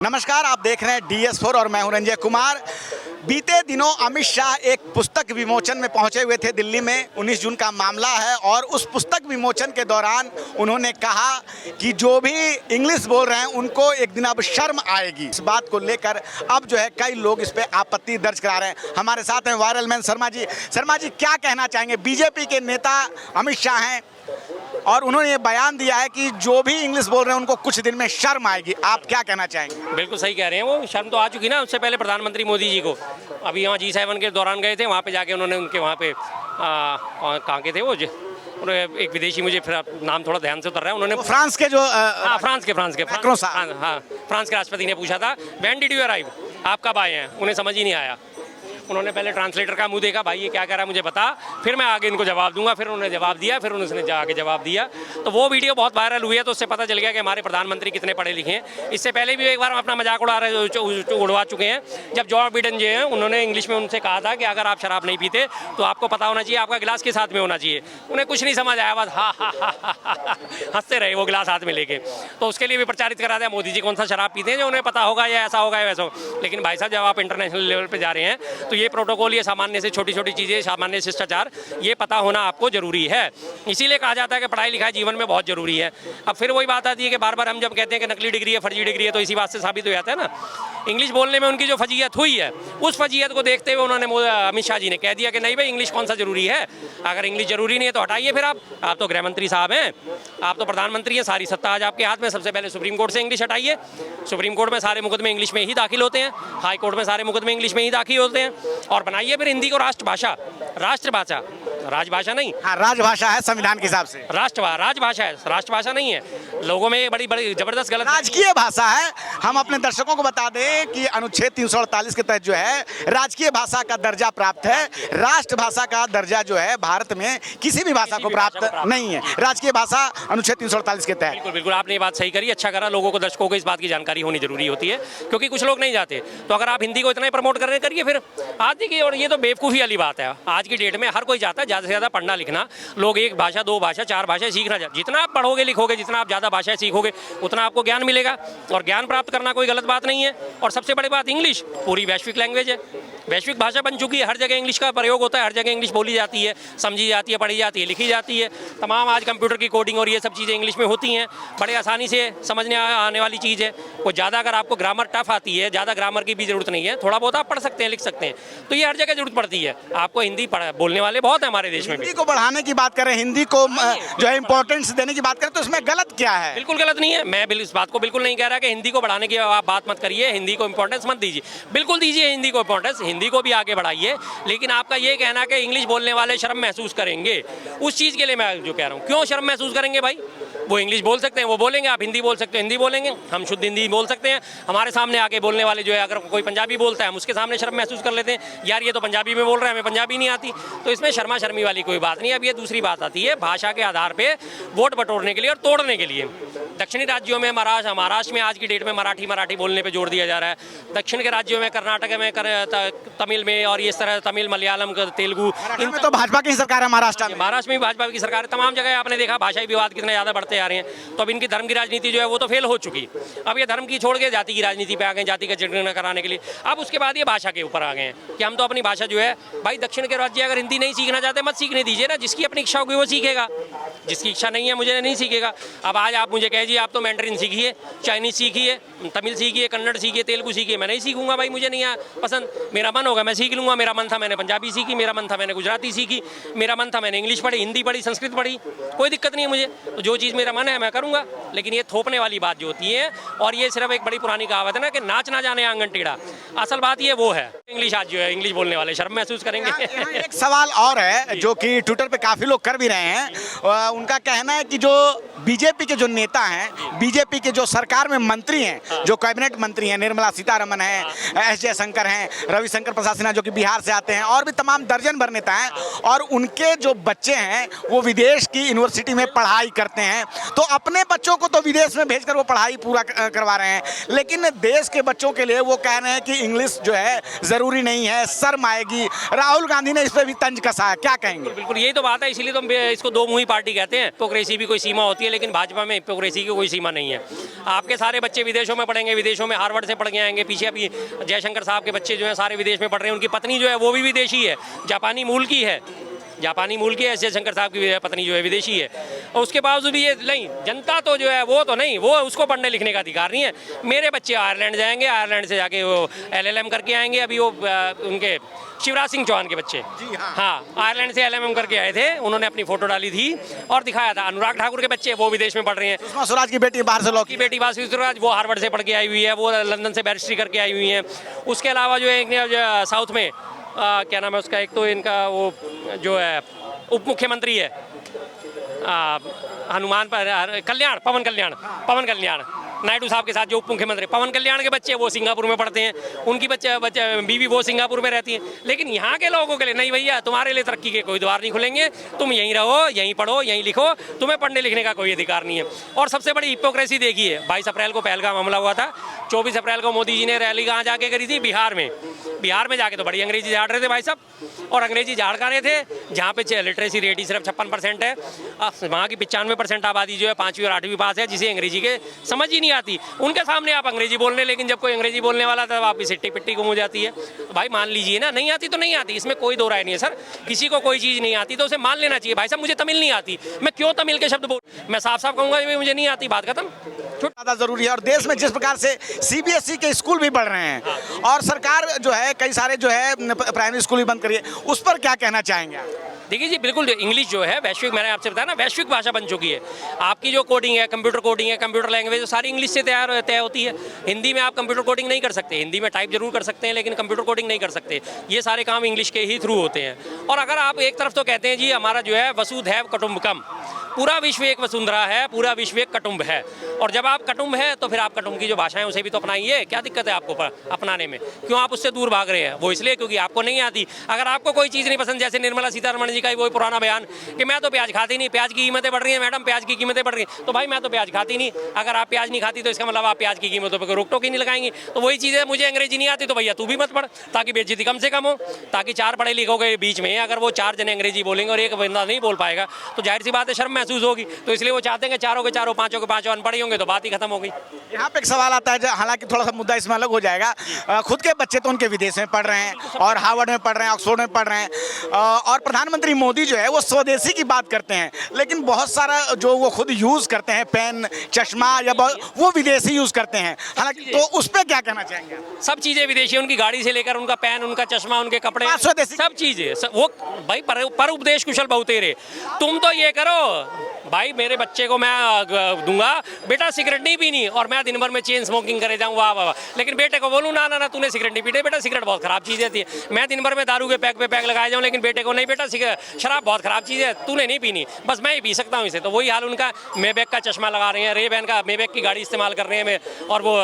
नमस्कार, आप देख रहे हैं DS4 और मैं हूं रंजय कुमार। बीते दिनों अमित शाह एक पुस्तक विमोचन में पहुंचे हुए थे दिल्ली में। 19 जून का मामला है और उस पुस्तक विमोचन के दौरान उन्होंने कहा कि जो भी इंग्लिश बोल रहे हैं उनको एक दिन अब शर्म आएगी। इस बात को लेकर अब जो है कई लोग इस पे आपत्ति दर्ज करा रहे हैं। हमारे साथ हैं वायरल मैन शर्मा जी। शर्मा जी, क्या कहना चाहेंगे? बीजेपी के नेता अमित शाह हैं और उन्होंने ये बयान दिया है कि जो भी इंग्लिश बोल रहे हैं उनको कुछ दिन में शर्म आएगी। आप क्या कहना चाहेंगे? बिल्कुल सही कह रहे हैं। वो शर्म तो आ चुकी ना। उससे पहले प्रधानमंत्री मोदी जी को अभी यहाँ G7 के दौरान गए थे, वहाँ पे जाके उन्होंने उनके वहाँ पे कहाँ के थे वो एक विदेशी, मुझे फिर नाम थोड़ा ध्यान से उतर रहा है, उन्होंने फ्रांस के जो फ्रांस के राष्ट्रपति ने पूछा था व्हेन डिड यू अराइव, आप कब आए हैं? उन्हें समझ ही नहीं आया। उन्होंने पहले ट्रांसलेटर का मुंह देखा, भाई ये क्या कह रहा है मुझे बता, फिर मैं आगे इनको जवाब दूंगा। फिर उन्होंने जवाब दिया, फिर उन्होंने आगे जवाब दिया। तो वो वीडियो बहुत वायरल हुई है, तो उससे पता चल गया कि हमारे प्रधानमंत्री कितने पढ़े लिखे हैं। इससे पहले भी एक बार अपना मजाक उड़वा चुके हैं। जब जो बिडेन जी हैं, उन्होंने इंग्लिश में उनसे कहा था कि अगर आप शराब नहीं पीते तो आपको पता होना चाहिए आपका गिलास के साथ में होना चाहिए। उन्हें कुछ नहीं समझ आया, बस हंसते रहे वो गिलास हाथ में लेके। तो उसके लिए भी प्रचारित करा दिया मोदी जी कौन सा शराब पीते हैं, जो उन्हें पता होगा या ऐसा होगा या वैसा हो। लेकिन भाई साहब, जब आप इंटरनेशनल लेवल पर जा रहे हैं तो ये प्रोटोकॉल, ये सामान्य से छोटी छोटी चीज़ें, सामान्य शिष्टाचार, ये पता होना आपको जरूरी है। इसीलिए कहा जाता है कि पढ़ाई लिखाई जीवन में बहुत जरूरी है। अब फिर वही बात आती है कि बार बार हम जब कहते हैं कि नकली डिग्री है, फर्जी डिग्री है, तो इसी बात से साबित हो जाता है ना। इंग्लिश बोलने में उनकी जो फजीयत हुई है, उस फजीयत को देखते हुए उन्होंने अमित शाह जी ने कह दिया कि नहीं भाई, इंग्लिश कौन सा जरूरी है? अगर इंग्लिश जरूरी नहीं है तो हटाइए। फिर आप तो गृह मंत्री साहब हैं, आप तो प्रधानमंत्री हैं, सारी सत्ता आज आपके हाथ में। सबसे पहले सुप्रीम कोर्ट से इंग्लिश हटाइए। सुप्रीम कोर्ट में सारे मुकदमे इंग्लिश में ही दाखिल होते हैं, हाई कोर्ट में सारे मुकदमे इंग्लिश में ही दाखिल होते हैं। और बनाइए फिर हिंदी को राष्ट्रभाषा, राष्ट्रभाषा, राजभाषा नहीं। हाँ, राजभाषा है संविधान के हिसाब से। राजभाषा है, राष्ट्रभाषा नहीं है। लोगों में बड़ी बड़ी जबरदस्त गलत राजकीय भाषा है। हम अपने दर्शकों को बता दें कि अनुच्छेद 348 के तहत जो है राजकीय भाषा का दर्जा प्राप्त है। राष्ट्रभाषा का दर्जा जो है भारत में किसी भी भाषा को प्राप्त नहीं है। राजकीय भाषा अनुच्छेद 348 के तहत। बिल्कुल बिल्कुल, आपने ये बात सही करी। अच्छा करा, लोगों को, दर्शकों को इस बात की जानकारी होनी जरूरी होती है, क्योंकि कुछ लोग नहीं जाते। तो अगर आप हिंदी को इतना ही प्रमोट कर रहे हैं, करिए फिर। आज देखिए, और ये तो बेवकूफ़ी वाली बात है। आज की डेट में हर कोई चाहता है ज़्यादा से ज़्यादा पढ़ना लिखना। लोग एक भाषा, दो भाषा, चार भाषाएं सीखना चाहते। जितना आप पढ़ोगे लिखोगे, जितना आप ज़्यादा भाषाएं सीखोगे, उतना आपको ज्ञान मिलेगा। और ज्ञान प्राप्त करना कोई गलत बात नहीं है। और सबसे बड़ी बात, इंग्लिश पूरी वैश्विक लैंग्वेज है, वैश्विक भाषा बन चुकी है। हर जगह इंग्लिश का प्रयोग होता है, हर जगह इंग्लिश बोली जाती है, समझी जाती है, पढ़ी जाती है, लिखी जाती है। तमाम आज कंप्यूटर की कोडिंग और ये सब चीज़ें इंग्लिश में होती हैं। बड़े आसानी से समझने आने वाली चीज़ है। कोई ज़्यादा अगर आपको ग्रामर टफ आती है, ज़्यादा ग्रामर की भी जरूरत नहीं है, थोड़ा बहुत आप पढ़ सकते हैं, लिख सकते हैं। तो ये हर जगह जरूरत पड़ती है। आपको हिंदी बोलने वाले बहुत है हमारे देश में। हिंदी को बढ़ाने की बात करें, हिंदी को जो है इंपॉर्टेंस देने की बात करें, तो इसमें गलत क्या है? बिल्कुल गलत नहीं है। मैं इस बात को बिल्कुल नहीं कह रहा कि हिंदी को बढ़ाने की आप बात मत करिए, हिंदी को इंपॉर्टेंस मत दीजिए। बिल्कुल दीजिए हिंदी को इंपॉर्टेंस, हिंदी को भी आगे बढ़ाइए। लेकिन आपका ये कहना कि इंग्लिश बोलने वाले शर्म महसूस करेंगे, उस चीज़ के लिए मैं जो कह रहा हूँ, क्यों शर्म महसूस करेंगे भाई? वो इंग्लिश बोल सकते हैं, वो बोलेंगे। आप हिंदी बोल सकते हो, हिंदी बोलेंगे। हम शुद्ध हिंदी बोल सकते हैं। हमारे सामने आके बोलने वाले जो है, अगर कोई पंजाबी बोलता है, हम उसके सामने शर्म महसूस कर लेते हैं, यार ये तो पंजाबी में बोल रहे हैं, हमें पंजाबी नहीं आती। तो इसमें शर्मा शर्मी वाली कोई बात नहीं। अब ये दूसरी बात आती है भाषा के आधार पर वोट बटोरने के लिए और तोड़ने के लिए। दक्षिणी राज्यों में, महाराष्ट्र में आज की डेट में मराठी बोलने पे जोर दिया जा रहा है। दक्षिण के राज्यों में, कर्नाटक में, तमिल में, और इस तरह तमिल, मलयालम, तेलुगु, इनमें तो भाजपा की सरकार है। महाराष्ट्र में भी भाजपा की सरकार है। तमाम जगह आपने देखा भाषाई विवाद कितने ज़्यादा बढ़ते जा रहे हैं। तो अब इनकी धर्म की राजनीति जो है वो तो फेल हो चुकी। अब ये धर्म की छोड़ के जाति की राजनीति पे आ गए, जाति का जनगणना कराने के लिए। अब उसके बाद ये भाषा के ऊपर आ गए हैं कि हम तो अपनी भाषा जो है, भाई दक्षिण के राज्य अगर हिंदी नहीं सीखना चाहते, मत सीखने दीजिए ना। जिसकी अपनी इच्छा होगी वो सीखेगा, जिसकी इच्छा नहीं है मुझे नहीं सीखेगा। अब आज आप मुझे कह दीजिए आप तो मैंडरिन सीखिए, चाइनीज़ सीखिए, तमिल सीखिए, कन्नड़ सीखिए, तेलुगु सीखिए। मैं नहीं सीखूंगा भाई, मुझे नहीं पसंद। मेरा मन होगा मैं सीख लूँगा। मेरा मन था मैंने पंजाबी सीखी, मेरा मन था मैंने गुजराती सीखी, मेरा मन था मैंने इंग्लिश पढ़ी, हिंदी पढ़ी, संस्कृत पढ़ी, कोई दिक्कत नहीं है मुझे। तो जो चीज़ मेरा मन है मैं करूँगा। लेकिन ये थोपने वाली बात जो होती है, और ये सिर्फ एक बड़ी पुरानी कहावत है ना कि नाच ना जाने आंगन टेढ़ा। असल बात ये वो है। इंग्लिश आज जो है, इंग्लिश बोलने वाले शर्म महसूस करेंगे। एक सवाल और है जो कि ट्विटर पे काफ़ी लोग कर भी रहे हैं। उनका कहना है कि जो बीजेपी के जो नेता हैं, बीजेपी के जो सरकार में मंत्री हैं, जो कैबिनेट मंत्री हैं, निर्मला सीतारमण हैं, एस जयशंकर हैं, रविशंकर प्रसाद सिन्हा जो कि बिहार से आते हैं, और भी तमाम दर्जन भर नेता हैं, और उनके जो बच्चे हैं वो विदेश की यूनिवर्सिटी में पढ़ाई करते हैं, तो अपने बच्चों को तो विदेश में भेजकर वो पढ़ाई पूरा करवा रहे हैं, लेकिन देश के बच्चों के लिए वो कह रहे हैं कि इंग्लिश जो है ज़रूरी नहीं है, शर्म आएगी। राहुल गांधी ने इस पर भी तंज कसा है, क्या कहेंगे? बिल्कुल यही तो बात है, इसीलिए तो हम इसको दो मुंही पार्टी कहते हैं। हिपोक्रेसी भी कोई सीमा होती है, लेकिन भाजपा में हिपोक्रेसी की कोई सीमा नहीं है। आपके सारे बच्चे विदेशों में पढ़ेंगे, विदेशों में हार्वर्ड से पढ़ के आएंगे। पीछे अभी जयशंकर साहब के बच्चे जो हैं सारे विदेश में पढ़ रहे हैं, उनकी पत्नी जो है वो भी विदेशी है, जापानी मूल की है, जापानी मूल की है। जयशंकर साहब की पत्नी जो है विदेशी है, और उसके बावजूद भी ये नहीं, जनता तो जो है वो तो नहीं, वो उसको पढ़ने लिखने का अधिकार नहीं है। मेरे बच्चे आयरलैंड जाएंगे, आयरलैंड से जाके वो LLM करके आएंगे। अभी वो उनके शिवराज सिंह चौहान के बच्चे, हाँ, आयरलैंड से LLM करके आए थे, उन्होंने अपनी फोटो डाली थी और दिखाया था। अनुराग ठाकुर के बच्चे वो विदेश में पढ़ रहे हैं। सुषमा स्वराज की बेटी बाहर से की बेटी बात स्वराज वो हार्वर्ड से पढ़ के आई हुई है, वो लंदन से बैरिस्ट्री करके आई हुई है। उसके अलावा जो है एक साउथ में क्या नाम है उसका, एक तो इनका वो जो है उप मुख्यमंत्री है हनुमान पर कल्याण, पवन कल्याण नायडू साहब के साथ जो उप मुख्यमंत्री पवन कल्याण के बच्चे वो सिंगापुर में पढ़ते हैं, उनकी बच्चे बीवी वो सिंगापुर में रहती हैं। लेकिन यहाँ के लोगों के लिए नहीं भैया, तुम्हारे लिए तरक्की के कोई द्वार नहीं खुलेंगे, तुम यहीं रहो, यहीं पढ़ो, यहीं लिखो, तुम्हें पढ़ने लिखने का कोई अधिकार नहीं है। और सबसे बड़ी हिपोक्रेसी देखिए, 22 अप्रैल को पहलगाम हमला हुआ था, 24 अप्रैल को मोदी जी ने रैली कहाँ जाके करी थी? बिहार में जाके तो बड़ी अंग्रेजी झाड़ रहे थे भाई साहब, और अंग्रेजी झाड़ कर रहे थे जहाँ पे लिटरेसी रेट ही सिर्फ 56% है। वहाँ की 95% आबादी जो है 5वीं और 8वीं पास है, जिसे अंग्रेजी के समझ ही नहीं आती। उनके सामने आप अंग्रेजी बोल रहे, लेकिन जब कोई अंग्रेजी बोलने वाला तब आपकी सिट्टी पिट्टी गुम हो जाती है। तो भाई मान लीजिए ना, नहीं आती तो नहीं आती, इसमें कोई दो राय नहीं है सर। किसी को कोई चीज़ नहीं आती तो उसे मान लेना चाहिए। भाई साहब मुझे तमिल नहीं आती, मैं क्यों तमिल के शब्द बोल, मैं साफ साफ कहूँगा मुझे नहीं आती, बात खत्म। ज़्यादा ज़रूरी है। और देश में जिस प्रकार से CBSE के स्कूल भी बढ़ रहे हैं और सरकार जो है कई सारे जो है प्राइमरी स्कूल भी बंद करिए, उस पर क्या कहना चाहेंगे आप? देखिए जी, बिल्कुल इंग्लिश जो है वैश्विक, मैंने आपसे बताया ना, वैश्विक भाषा बन चुकी है। आपकी जो कोडिंग है, कंप्यूटर कोडिंग है, कंप्यूटर लैंग्वेज सारी इंग्लिश से तय होती है। हिंदी में आप कंप्यूटर कोडिंग नहीं कर सकते, हिंदी में टाइप जरूर कर सकते हैं, लेकिन कंप्यूटर कोडिंग नहीं कर सकते। ये सारे काम इंग्लिश के ही थ्रू होते हैं। और अगर आप एक तरफ तो कहते हैं जी हमारा जो है वसुधैव कुटुंबकम, पूरा विश्व एक वसुंधरा है, पूरा विश्व एक कुटुंब है, और जब आप कुटुंब है तो फिर आप कुटुंब की जो भाषाएं उसे भी तो अपनाइए। क्या दिक्कत है आपको अपनाने में? क्यों आप उससे दूर भाग रहे हैं? वो इसलिए क्योंकि आपको नहीं आती। अगर आपको कोई चीज़ नहीं पसंद, जैसे निर्मला सीतारमण जी का वही पुराना बयान कि मैं तो प्याज खाती नहीं, प्याज की कीमतें बढ़ रही हैं मैडम, प्याज की कीमतें बढ़ रही हैं, तो भाई मैं तो प्याज खाती नहीं। अगर आप प्याज नहीं खाती तो इसका मतलब आप प्याज की कीमतों पर रोक टोक ही नहीं लगाएंगी। तो वही चीज़ है, मुझे अंग्रेजी नहीं आती तो भैया तू भी मत पढ़, ताकि बेइज्जती कम से कम हो, ताकि 4 पढ़े लिखों के बीच में अगर वो 4 जने अंग्रेजी बोलेंगे और एक बंदा नहीं बोल पाएगा तो जाहिर सी बात है शर्म महसूस होगी। तो इसलिए वो चाहते हैं कि चारों के चारों, पांचों के पांचों अनपढ़ होंगे तो बात ही खत्म हो गई। यहाँ पे एक सवाल आता है, हालांकि थोड़ा सा मुद्दा इसमें अलग हो जाएगा। खुद के बच्चे तो उनके विदेश में पढ़ रहे हैं और हार्वर्ड में पढ़ रहे हैं, ऑक्सफोर्ड में पढ़ रहे हैं, और प्रधानमंत्री मोदी जो है वो स्वदेशी की बात करते हैं, लेकिन बहुत सारा जो वो खुद यूज़ करते हैं पेन, चश्मा या वो विदेशी यूज़ करते हैं। हालांकि तो उस पर क्या कहना चाहेंगे? सब चीज़ें विदेशी, उनकी गाड़ी से लेकर उनका पेन, उनका चश्मा, उनके कपड़े, सब चीज़ें वो भाई पर उपदेश कुशल बहुतेरे। तुम तो ये करो भाई, मेरे बच्चे को मैं दूंगा बेटा सिगरेट नहीं पीनी और मैं दिन भर में चेन स्मोकिंग करे जाऊँ, वाह वाह, लेकिन बेटे को बोलूँ ना ना ना तूने सिगरेट नहीं पीते, बेटा सिगरेट बहुत खराब चीज़ है। मैं दिन भर में दारू के पैक पे पैक लगाए जाऊँ, लेकिन बेटे को नहीं, बेटा शराब बहुत खराब चीज़ है, तूने नहीं पीनी, बस मैं ही पी सकता हूँ इसे। तो वही हाल उनका, मेबैक का चश्मा लगा रहे हैं, रेबैन का, मेबैक की गाड़ी इस्तेमाल कर रहे हैं और वो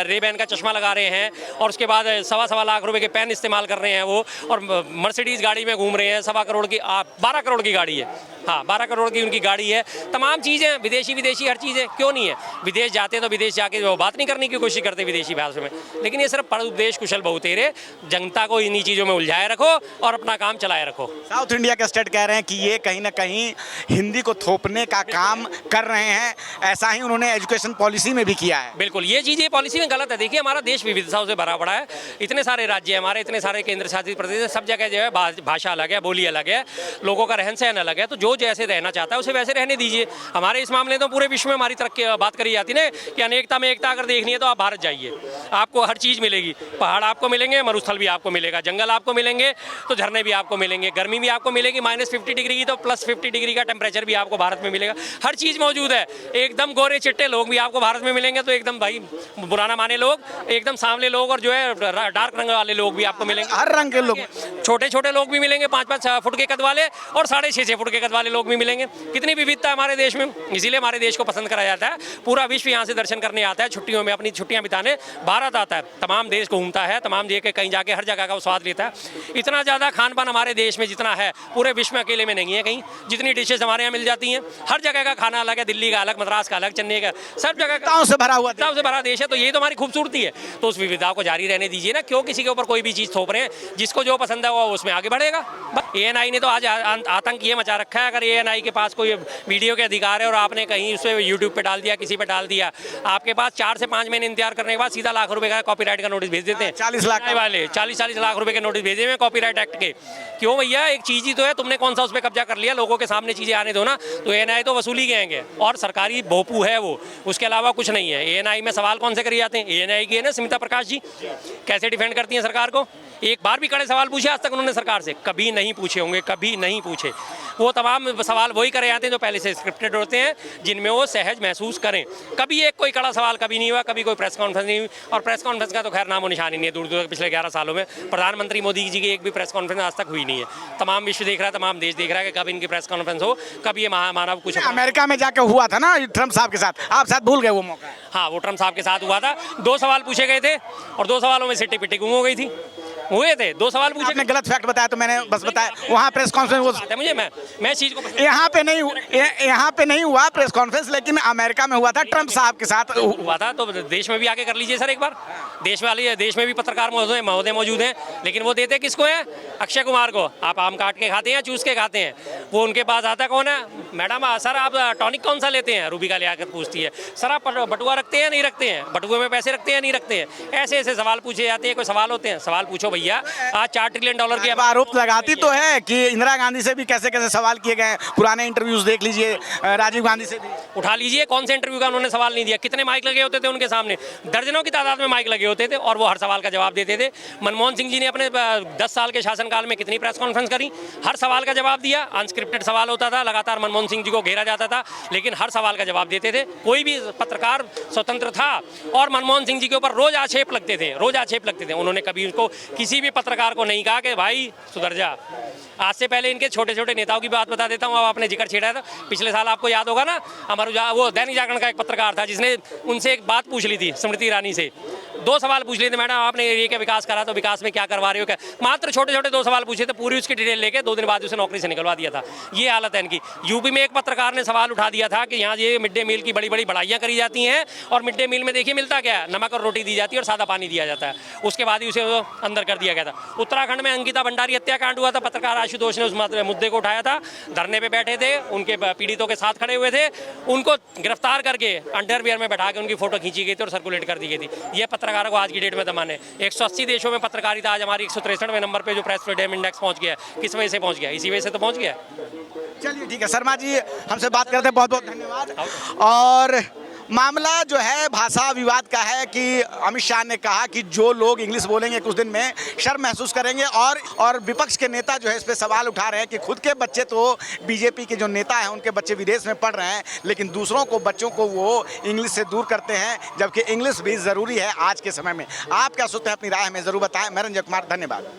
रेबैन का चश्मा लगा रहे हैं, और उसके बाद 1.25 लाख रुपए के पेन इस्तेमाल कर रहे हैं वो, और मर्सिडीज़ गाड़ी में घूम रहे हैं। 1.25 करोड़ की 12 करोड़ की गाड़ी है, हाँ 12 करोड़ की उनकी गाड़ी है। तमाम चीज़ें विदेशी हर चीज़ें क्यों नहीं है? विदेश जाते हैं तो विदेश जाके वो बात नहीं करने की कोशिश करते विदेशी भाषा में, लेकिन ये सिर्फ उपदेश कुशल बहुतेरे, जनता को इन्हीं चीज़ों में उलझाए रखो और अपना काम चलाए रखो। साउथ इंडिया के स्टेट कह रहे हैं कि ये कहीं ना कहीं हिंदी को थोपने का काम कर रहे हैं, ऐसा ही उन्होंने एजुकेशन पॉलिसी में भी किया है। बिल्कुल, ये चीज़ ये पॉलिसी में गलत है। देखिए हमारा देश विविधताओं से भरा पड़ा है, इतने सारे राज्य हैं हमारे, इतने सारे केंद्र शासित प्रदेश है, सब जगह जो है भाषा अलग है, बोली अलग है, लोगों का रहन सहन अलग है, तो जो जैसे रहना चाहता है उसे वैसे रहने दीजिए। हमारे इस मामले तो पूरे विश्व में हमारी तरक्की बात करी जाती है कि अनेकता में एकता अगर देखनी है तो आप भारत जाइए, आपको हर चीज़ मिलेगी। पहाड़ आपको मिलेंगे, मरुस्थल भी आपको मिलेगा, जंगल आपको मिलेंगे तो झरने भी आपको मिलेंगे, गर्मी भी आपको मिलेगी -50 डिग्री की तो +50 डिग्री का टेम्परेचर भी आपको भारत में मिलेगा, हर चीज़ मौजूद है। एकदम गोरे चिट्टे लोग भी आपको भारत में मिलेंगे, तो एकदम भाई बुरा ना माने लोग, एकदम सांवले लोग और जो है डार्क रंग वाले लोग भी आपको मिलेंगे, हर रंग के लोग, छोटे छोटे लोग भी मिलेंगे, 5-5 फुट के कद वाले और 6.5 फुट के कद वाले लोग भी मिलेंगे। कितनी विविधता है हमारे देश में, इसीलिए हमारे देश को पसंद करा जाता है। पूरा विश्व यहाँ से दर्शन करने आता है, छुट्टियों में अपनी छुट्टियाँ बिताने भारत आता है, तमाम देश घूमता है, तमाम देश के कहीं जाके हर जगह का वो स्वाद लेता है। इतना ज़्यादा खान पान हमारे देश में जितना है पूरे विश्व में अकेले में नहीं है कहीं। जितनी डिशेज हमारे यहाँ मिल जाती हैं, हर जगह का खाना अलग है, दिल्ली का अलग, मद्रास का अलग, चेन्नई का, सब जगह का से भरा हुआ से भरा देश है। तो यही तो हमारी खूबसूरती है। तो उस विविधता को जारी रहने दीजिए ना, क्यों किसी के ऊपर कोई भी चीज़ थोप रहे हैं। जिसको जो पसंद है वो उसमें आगे बढ़ेगा। ANI ने तो आज आतंक ये मचा रखा है। अगर ANI के पास कोई वीडियो के अधिकार है और आपने कहीं उसे यूट्यूब पे डाल दिया, किसी पे डाल दिया, आपके पास 4 से 5 महीने इंतजार करने के बाद सीधा लाख रुपए का कॉपीराइट का नोटिस भेज देते हैं। 40 लाख वाले 40 लाख रुपए के नोटिस भेजे हुए कॉपीराइट एक्ट के। क्यों भैया, एक चीज़ ही तो है, तुमने कौन सा उस पर कब्जा कर लिया, लोगों के सामने चीज़ें आने दो ना। तो ANI तो वसूली गएंगे और सरकारी भोपू है वो, उसके अलावा कुछ नहीं है। ANI में सवाल कौन से करे जाते हैं? ANI की है ना स्मिता प्रकाश जी, कैसे डिफेंड करती हैं सरकार को। एक बार भी कड़े सवाल पूछे आज तक उन्होंने सरकार से? कभी नहीं पूछे होंगे, कभी नहीं पूछे। वो तमाम सवाल वही करे जाते हैं जो पहले से स्क्रिप्टेड होते हैं, जिनमें वो सहज महसूस करें। कभी एक कोई कड़ा सवाल कभी नहीं हुआ, कभी कोई प्रेस कॉन्फ्रेंस नहीं हुई। और प्रेस कॉन्फ्रेंस का तो खैर नामो निशान ही नहीं है दूर दूर पिछले 11 सालों में। प्रधानमंत्री मोदी जी की एक भी प्रेस कॉन्फ्रेंस आज तक हुई नहीं है। तमाम विश्व देख रहा है, तमाम देश देख रहा है कि कब इनकी प्रेस कॉन्फ्रेंस हो, कब ये महामानव कुछ। अमेरिका में जाकर हुआ था ना ट्रम्प साहब के साथ, आप शायद भूल गए वो मौका। हाँ, वो ट्रम्प साहब के साथ हुआ था। 2 सवाल पूछे गए थे और 2 सवालों में सिट्टी पिट्टी गुम हो गई थी। हुए थे 2 सवाल पूछे। आपने गलत फैक्ट बताया तो मैंने बस बताया। वहाँ प्रेस कॉन्फ्रेंस है मुझे, मैं चीज़ को यहाँ पे नहीं हुआ प्रेस कॉन्फ्रेंस, लेकिन अमेरिका में हुआ था ट्रम्प साहब के साथ हुआ था। तो देश में भी आके कर लीजिए सर एक बार। देश में भी पत्रकार महोदय मौजूद हैं, लेकिन वो देते किसको है? अक्षय कुमार को। आप आम काट के खाते हैं, चूस के खाते हैं। वो उनके पास आता कौन है? मैडम सर आप टॉनिक कौन सा लेते हैं? रूबिका ले आकर पूछती है, सर आप बटुआ रखते हैं नहीं रखते हैं? बटुए में पैसे रखते हैं नहीं रखते हैं? ऐसे ऐसे सवाल पूछे जाते हैं। कोई सवाल होते हैं, सवाल पूछो भैया। आज $4 ट्रिलियन के आरोप लगाती तो है कि इंदिरा गांधी से भी कैसे कैसे सवाल किए गए। पुराने इंटरव्यूज देख लीजिए, राजीव गांधी से भी उठा लीजिए। कौन से इंटरव्यू का उन्होंने सवाल नहीं दिया? कितने माइक लगे होते थे उनके सामने? दर्जनों की तादाद में माइक लगे होते थे और वो हर सवाल का जवाब देते थे। मनमोहन सिंह जी ने अपने 10 साल के शासनकाल में कितनी प्रेस कॉन्फ्रेंस करी, हर सवाल का जवाब दिया। अनस्क्रिप्टेड सवाल होता था, लगातार मनमोहन सिंह जी को घेरा जाता था, लेकिन हर सवाल का जवाब देते थे। कोई भी पत्रकार स्वतंत्र था और मनमोहन सिंह जी के ऊपर रोज आक्षेप लगते थे, उन्होंने कभी उसको किसी भी पत्रकार को नहीं कहा कि भाई सुधर जा। आज से पहले इनके छोटे छोटे नेताओं की बात बता देता हूँ। अब आपने जिक्र छेड़ा था, पिछले साल आपको याद होगा ना, हमारा वो दैनिक जागरण का एक पत्रकार था जिसने उनसे एक बात पूछ ली थी, स्मृति ईरानी से 2 सवाल पूछ लिए थे, मैडम आपने एरिया का विकास करा तो विकास में क्या करवा रहे हो क्या? मात्र छोटे छोटे 2 सवाल पूछे थे, पूरी उसकी डिटेल लेके 2 दिन बाद उसे नौकरी से निकलवा दिया था। ये हालत है इनकी। यूपी में एक पत्रकार ने सवाल उठा दिया था कि यहाँ ये मिड डे मील की बड़ी बड़ी बढ़ाइयाँ करी जाती हैं और मिड डे मील में देखिए मिलता क्या है, नमक और रोटी दी जाती है और सादा पानी दिया जाता है। उसके बाद ही उसे अंदर कर दिया गया था। उत्तराखंड में अंकिता भंडारी हत्याकांड हुआ था, पत्रकार आशुतोष ने उस मुद्दे को उठाया था, धरने पे बैठे थे, उनके पीड़ितों के साथ खड़े हुए थे, उनको गिरफ्तार करके अंडरवियर में बैठा के उनकी फोटो खींची गई थी और सर्कुलेट कर दी गई थी। ये पत्रकारों को आज की डेट में दमान है। 180 देशों में पत्रकारिता आज हमारी 163वें नंबर पे जो प्रेस फ्रीडम इंडेक्स पहुंच गया। किस वजह से पहुंच गया? इसी वजह से तो पहुंच गया। चलिए ठीक है, शर्मा जी हमसे बात करते हैं, बहुत बहुत धन्यवाद। और मामला जो है भाषा विवाद का है कि अमित शाह ने कहा कि जो लोग इंग्लिश बोलेंगे कुछ दिन में शर्म महसूस करेंगे, और विपक्ष के नेता जो है इस पे सवाल उठा रहे हैं कि खुद के बच्चे तो बीजेपी के जो नेता हैं उनके बच्चे विदेश में पढ़ रहे हैं, लेकिन दूसरों को बच्चों को वो इंग्लिश से दूर करते हैं, जबकि इंग्लिश भी ज़रूरी है आज के समय में। आप क्या सोचते हैं? अपनी राय हमें ज़रूर बताएं। मैं रंजय कुमार, धन्यवाद।